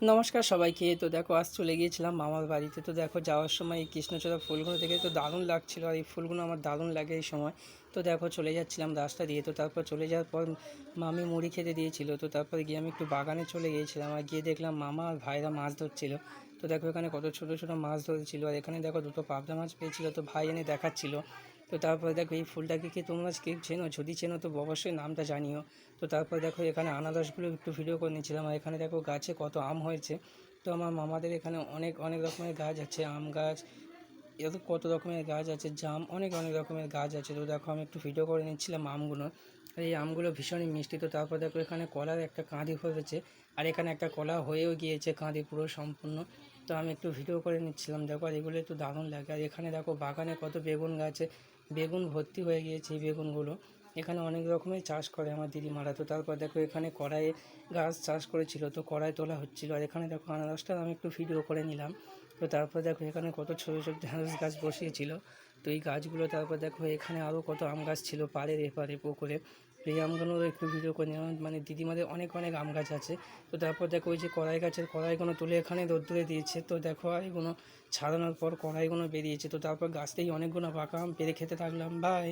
নমস্কার সবাইকে। তো দেখো আজ চলে গিয়েছিলাম মামার বাড়িতে। তো দেখো যাওয়ার সময় এই কৃষ্ণচূড়া ফুলগুলো দেখে তো দারুণ লাগছিল, আর এই ফুলগুলো আমার দারুণ লাগে এই সময়। তো দেখো চলে যাচ্ছিলাম রাস্তা দিয়ে, তো তারপর চলে যাওয়ার পর মামি মুড়ি খেতে দিয়েছিল। তো তারপরে গিয়ে আমি একটু বাগানে চলে গিয়েছিলাম, আর গিয়ে দেখলাম মামা আর ভাইরা মাছ ধরছিল। তো দেখো এখানে কত ছোটো ছোটো মাছ ধরেছিল, আর এখানে দেখো দুটো পাবদা মাছ পেয়েছিল, তো ভাই এনে দেখাচ্ছিল। তো তারপরে দেখো এই ফুলটাকে কি তোমরা কেউ চেনো? যদি চেনো তো অবশ্যই নামটা জানিও। তো তারপর দেখো এখানে আনারসগুলো একটু ভিডিও করে নিচ্ছিলাম, আর এখানে দেখো গাছে কত আম হয়েছে। তো আমার মামাদের এখানে অনেক অনেক রকমের গাছ আছে, আম গাছ, এত কত রকমের গাছ আছে, জাম, অনেক অনেক রকমের গাছ আছে। তো দেখো আমি একটু ভিডিও করে নিচ্ছিলাম আমগুলো, আর এই আমগুলো ভীষণই মিষ্টি। তো তারপর দেখো এখানে কলার একটা কাঁদি হয়েছে, আর এখানে একটা কলা হয়েও গিয়েছে কাঁদি পুরো সম্পূর্ণ। তো আমি একটু ভিডিও করে নিচ্ছিলাম দেখো, আর এগুলো একটু দারুণ লাগে। আর এখানে দেখো বাগানে কত বেগুন গাছে বেগুন ভর্তি হয়ে গিয়েছে, এই বেগুনগুলো এখানে অনেক রকমের চাষ করে আমার দিদিমারা। তো তারপর দেখো এখানে কড়াইয়ে গাছ চাষ করেছিল, তো কড়াই তোলা হচ্ছিল। আর এখানে দেখো আনারসটা আমি একটু ভিডিও করে নিলাম। তো তারপর দেখো এখানে কত ছোটো ছোটো ঢ্যাঁড়স গাছ বসিয়েছিল। তো এই গাছগুলো তারপর দেখো এখানে আরও কত আম গাছ ছিল পাড়ের এপারে পুকুরে। তো এই আমগুলো একটু ভিডিও করে নিলাম, মানে দিদিমাদের অনেক অনেক আম গাছ আছে। তো তারপর দেখো ওই যে কড়াই গাছের কড়াইগুলো তুলে এখানে রোদ্দুরে দিয়েছে। তো দেখো আর এগুলো ছাড়ানোর পর কড়াইগুলো বেরিয়েছে। তো তারপর গাছ থেকে অনেকগুলো পাকা আম পেড়ে খেতে থাকলাম। বাই।